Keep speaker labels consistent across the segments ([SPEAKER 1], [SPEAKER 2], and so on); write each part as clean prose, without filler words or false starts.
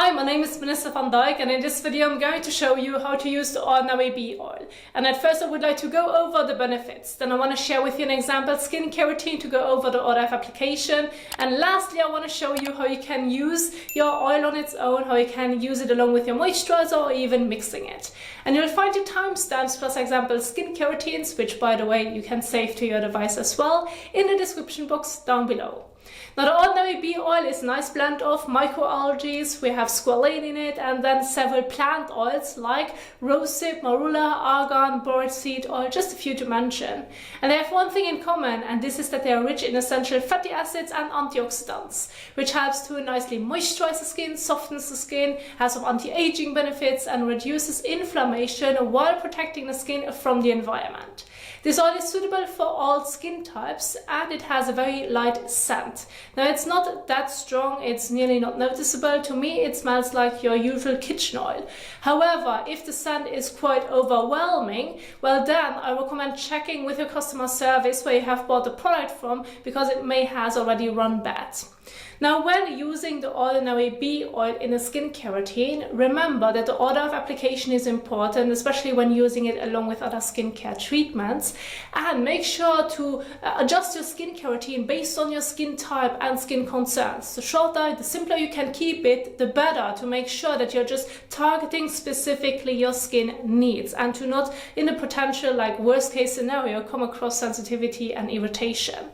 [SPEAKER 1] Hi, my name is Vanessa van Dijk, and in this video I'm going to show you how to use the Ordinary Bee Oil. And at first I would like to go over the benefits. Then I want to share with you an example skincare routine to go over the order of application. And lastly, I want to show you how you can use your oil on its own, how you can use it along with your moisturizer or even mixing it. And you'll find the timestamps plus example skincare routines, which by the way you can save to your device as well, in the description box down below. Now the Ordinary Bee Oil is a nice blend of microalgae, we have squalane in it, and then several plant oils like rosehip, marula, argan, birdseed oil, just a few to mention. And they have one thing in common, and this is that they are rich in essential fatty acids and antioxidants, which helps to nicely moisturize the skin, softens the skin, has some anti-aging benefits, and reduces inflammation while protecting the skin from the environment. This oil is suitable for all skin types, and it has a very light scent. Now it's not that strong, it's nearly not noticeable. To me it smells like your usual kitchen oil. However, if the scent is quite overwhelming, well then I recommend checking with your customer service where you have bought the product from, because it may has already run bad. Now when using the Ordinary Bee Oil in a skincare routine, remember that the order of application is important, especially when using it along with other skincare treatments, and make sure to adjust your skincare routine based on your skin type and skin concerns. The shorter, the simpler you can keep it, the better, to make sure that you're just targeting specifically your skin needs and to not, in a potential like worst case scenario, come across sensitivity and irritation.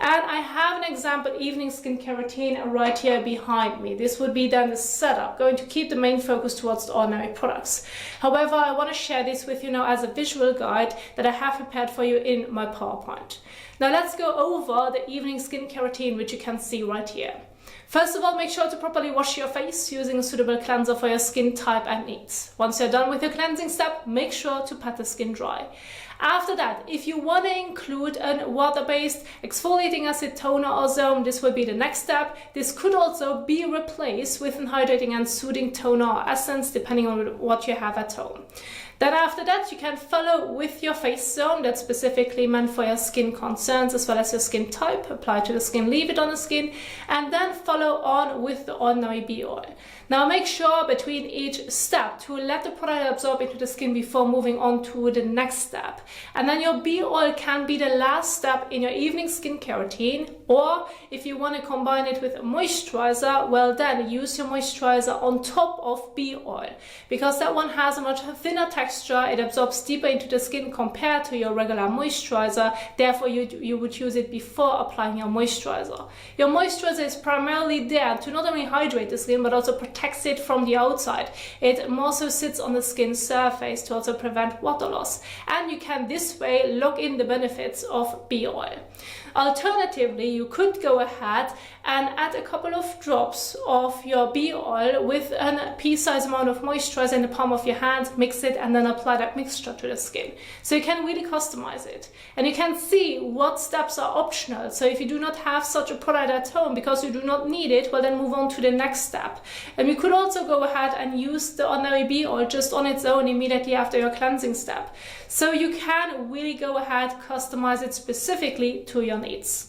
[SPEAKER 1] And I have an example evening skincare routine right here behind me. This would be then the setup, going to keep the main focus towards the Ordinary products. However, I want to share this with you now as a visual guide that I have prepared for you in my PowerPoint. Now let's go over the evening skincare routine, which you can see right here. First of all, make sure to properly wash your face using a suitable cleanser for your skin type and needs. Once you're done with your cleansing step, make sure to pat the skin dry. After that, if you want to include a water-based exfoliating acid toner or serum, this will be the next step. This could also be replaced with an hydrating and soothing toner or essence, depending on what you have at home. Then after that, you can follow with your face serum that's specifically meant for your skin concerns as well as your skin type. Apply to the skin, leave it on the skin, and then follow on with the Ordinary Bee Oil. Now make sure between each step to let the product absorb into the skin before moving on to the next step. And then your bee oil can be the last step in your evening skincare routine, or if you want to combine it with a moisturizer, well then use your moisturizer on top of bee oil, because that one has a much thinner texture, it absorbs deeper into the skin compared to your regular moisturizer, therefore you would use it before applying your moisturizer. Your moisturizer is primarily there to not only hydrate the skin but also protects it from the outside. It more so sits on the skin surface to also prevent water loss, and you can this way lock in the benefits of bee oil. Alternatively, you could go ahead and add a couple of drops of your bee oil with a pea-sized amount of moisturizer in the palm of your hand, mix it, and then apply that mixture to the skin. So you can really customize it. And you can see what steps are optional. So if you do not have such a product at home because you do not need it, well then move on to the next step. And you could also go ahead and use the Ordinary Bee Oil just on its own immediately after your cleansing step. So you can really go ahead, customize it specifically to your needs.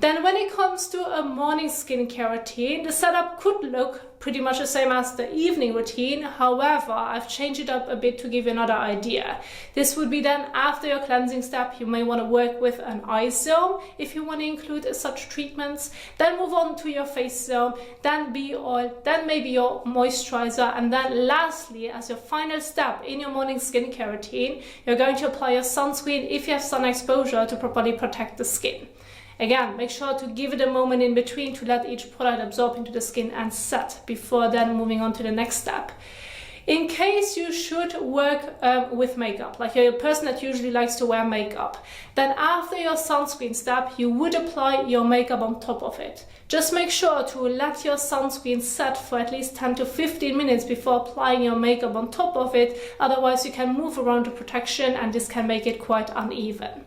[SPEAKER 1] Then when it comes to a morning skincare routine, the setup could look pretty much the same as the evening routine. However, I've changed it up a bit to give you another idea. This would be then after your cleansing step, you may want to work with an eye serum if you want to include such treatments. Then move on to your face serum, then bee oil, then maybe your moisturizer, and then lastly, as your final step in your morning skincare routine, you're going to apply your sunscreen if you have sun exposure to properly protect the skin. Again, make sure to give it a moment in between to let each product absorb into the skin and set before then moving on to the next step. In case you should work with makeup, like you're a person that usually likes to wear makeup, then after your sunscreen step, you would apply your makeup on top of it. Just make sure to let your sunscreen set for at least 10 to 15 minutes before applying your makeup on top of it, otherwise you can move around the protection and this can make it quite uneven.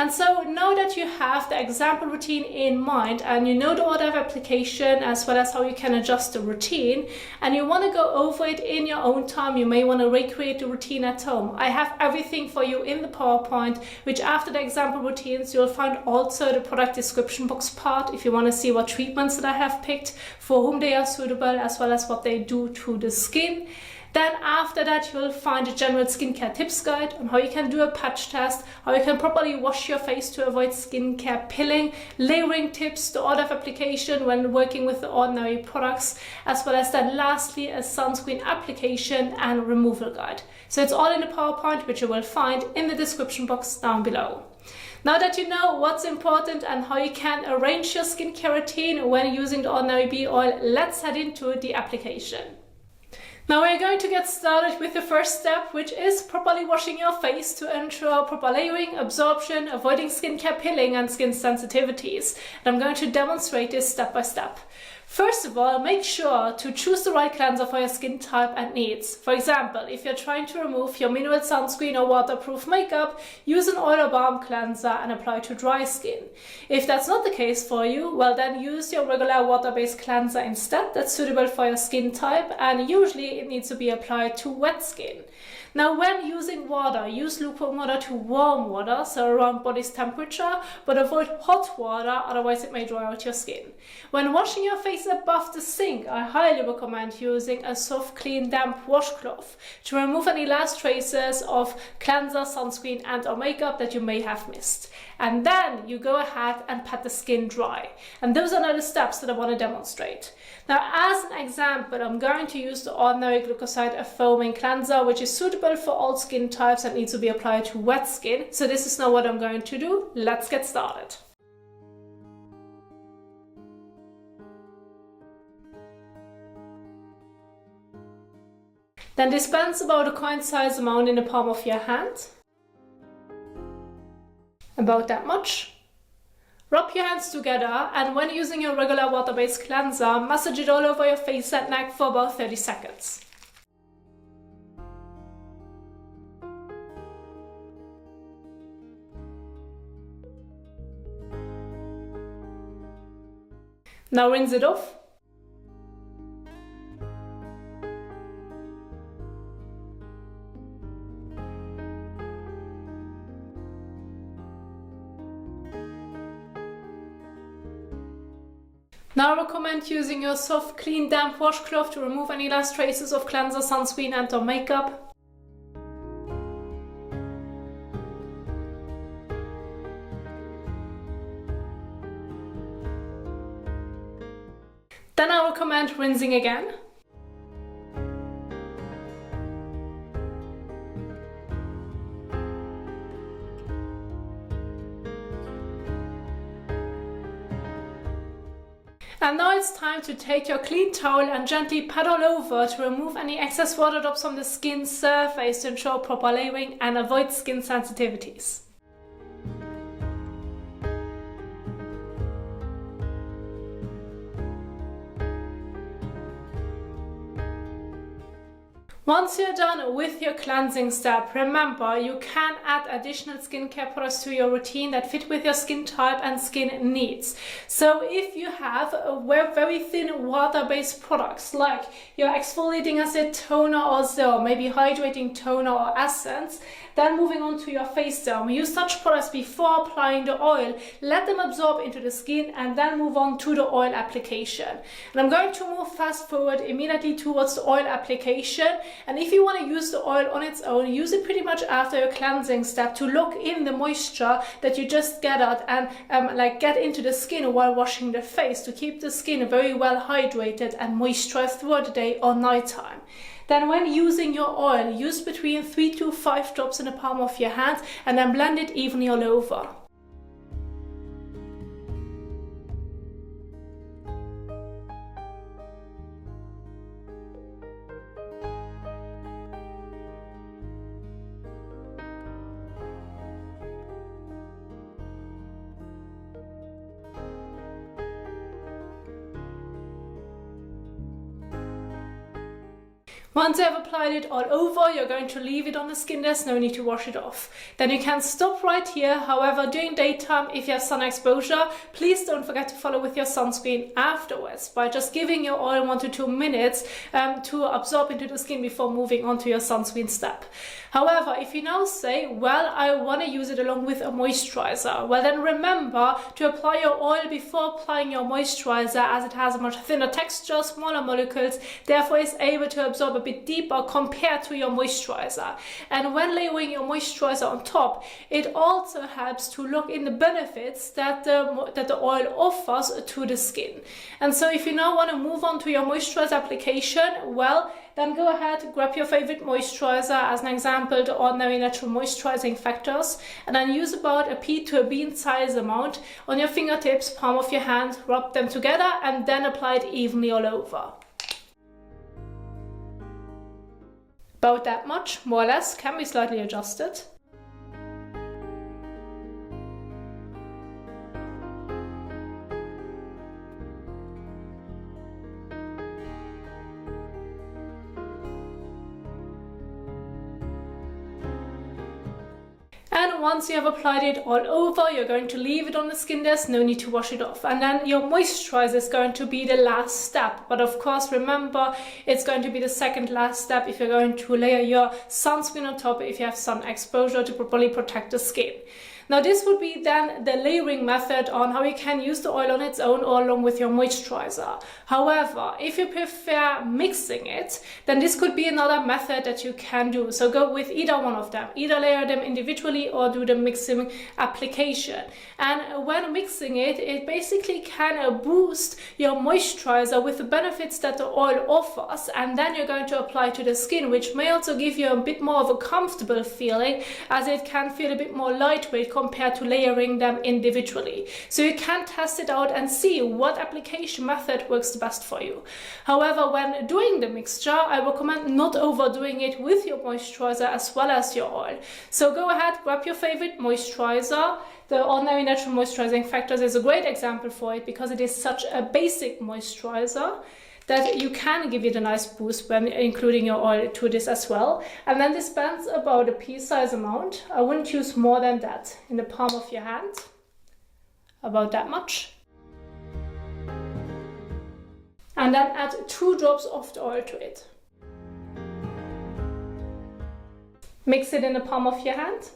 [SPEAKER 1] And so now that you have the example routine in mind and you know the order of application as well as how you can adjust the routine, and you want to go over it in your own time, you may want to recreate the routine at home. I have everything for you in the PowerPoint, which after the example routines, you'll find also the product description box part if you want to see what treatments that I have picked, for whom they are suitable, as well as what they do to the skin. Then after that, you'll find a general skincare tips guide on how you can do a patch test, how you can properly wash your face to avoid skincare pilling, layering tips, the order of application when working with the ordinary products, as well as then lastly a sunscreen application and removal guide. So it's all in the PowerPoint, which you will find in the description box down below. Now that you know what's important and how you can arrange your skincare routine when using the Ordinary Bee oil, let's head into the application. Now we're going to get started with the first step, which is properly washing your face to ensure proper layering, absorption, avoiding skincare pilling and skin sensitivities. And I'm going to demonstrate this step by step. First of all, make sure to choose the right cleanser for your skin type and needs. For example, if you're trying to remove your mineral sunscreen or waterproof makeup, use an oil or balm cleanser and apply to dry skin. If that's not the case for you, well then use your regular water-based cleanser instead that's suitable for your skin type, and usually it needs to be applied to wet skin. Now when using water, use lukewarm water to warm water, so around body's temperature, but avoid hot water, otherwise it may dry out your skin. When washing your face above the sink, I highly recommend using a soft, clean, damp washcloth to remove any last traces of cleanser, sunscreen and or makeup that you may have missed. And then you go ahead and pat the skin dry. And those are now the steps that I want to demonstrate. Now as an example, I'm going to use the Ordinary Glucoside Foaming Cleanser, which is suitable for all skin types and needs to be applied to wet skin. So this is now what I'm going to do. Let's get started. Then dispense about a coin-sized amount in the palm of your hand. About that much. Rub your hands together, and when using your regular water-based cleanser, massage it all over your face and neck for about 30 seconds. Now rinse it off. Now I recommend using your soft, clean, damp washcloth to remove any last traces of cleanser, sunscreen and or makeup. Then I recommend rinsing again. And now it's time to take your clean towel and gently pat all over to remove any excess water drops from the skin surface to ensure proper layering and avoid skin sensitivities. Once you're done with your cleansing step, remember you can add additional skincare products to your routine that fit with your skin type and skin needs. So if you have very thin water-based products like your exfoliating acid toner or serum, maybe hydrating toner or essence, then moving on to your face serum, use such products before applying the oil, let them absorb into the skin and then move on to the oil application. And I'm going to move fast forward immediately towards the oil application. And if you want to use the oil on its own, use it pretty much after your cleansing step to lock in the moisture that you just gathered and get into the skin while washing the face to keep the skin very well hydrated and moisturized throughout the day or nighttime. Then when using your oil, use between 3 to 5 drops in the palm of your hand and then blend it evenly all over. Once you have applied it all over, you're going to leave it on the skin. There's no need to wash it off. Then you can stop right here. However, during daytime, if you have sun exposure, please don't forget to follow with your sunscreen afterwards by just giving your oil 1 to 2 minutes to absorb into the skin before moving on to your sunscreen step. However, if you now say, well, I want to use it along with a moisturizer, well then remember to apply your oil before applying your moisturizer, as it has a much thinner texture, smaller molecules, therefore is able to absorb a bit deeper compared to your moisturizer. And when layering your moisturizer on top, it also helps to lock in the benefits that the oil offers to the skin. And so if you now want to move on to your moisturizer application, well, then go ahead, grab your favorite moisturizer, as an example, the Ordinary Natural Moisturizing Factors, and then use about a pea to a bean size amount on your fingertips, palm of your hand, rub them together, and then apply it evenly all over. About that much, more or less, can be slightly adjusted. And once you have applied it all over, you're going to leave it on the skin. There's no need to wash it off. And then your moisturizer is going to be the last step. But of course, remember, it's going to be the second last step if you're going to layer your sunscreen on top if you have sun exposure to properly protect the skin. Now this would be then the layering method on how you can use the oil on its own or along with your moisturizer. However, if you prefer mixing it, then this could be another method that you can do. So go with either one of them, either layer them individually or do the mixing application. And when mixing it, it basically can boost your moisturizer with the benefits that the oil offers, and then you're going to apply to the skin, which may also give you a bit more of a comfortable feeling, as it can feel a bit more lightweight compared to layering them individually. So you can test it out and see what application method works the best for you. However, when doing the mixture, I recommend not overdoing it with your moisturizer as well as your oil. So go ahead, grab your favorite moisturizer. The Ordinary Natural Moisturizing Factors is a great example for it because it is such a basic moisturizer that you can give it a nice boost when including your oil to this as well. And then dispense about a pea-size amount. I wouldn't use more than that. In the palm of your hand, about that much. And then add 2 drops of the oil to it. Mix it in the palm of your hand.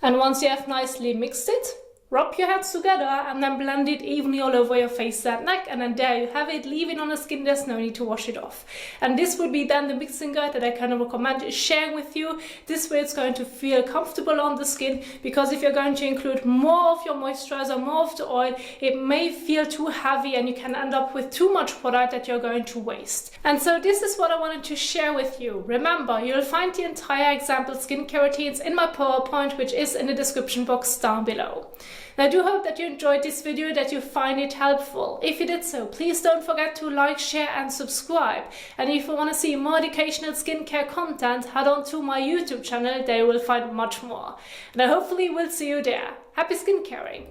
[SPEAKER 1] And once you have nicely mixed it, rub your hands together and then blend it evenly all over your face and neck, and then there you have it. Leave it on the skin, there's no need to wash it off. And this would be then the mixing guide that I kind of recommend sharing with you. This way it's going to feel comfortable on the skin, because if you're going to include more of your moisturizer, more of the oil, it may feel too heavy and you can end up with too much product that you're going to waste. And so this is what I wanted to share with you. Remember, you'll find the entire example skincare routines in my PowerPoint, which is in the description box down below. I do hope that you enjoyed this video, that you find it helpful. If you did so, please don't forget to like, share and subscribe. And if you want to see more educational skincare content, head on to my YouTube channel. There you will find much more. And I hopefully will see you there. Happy skincaring!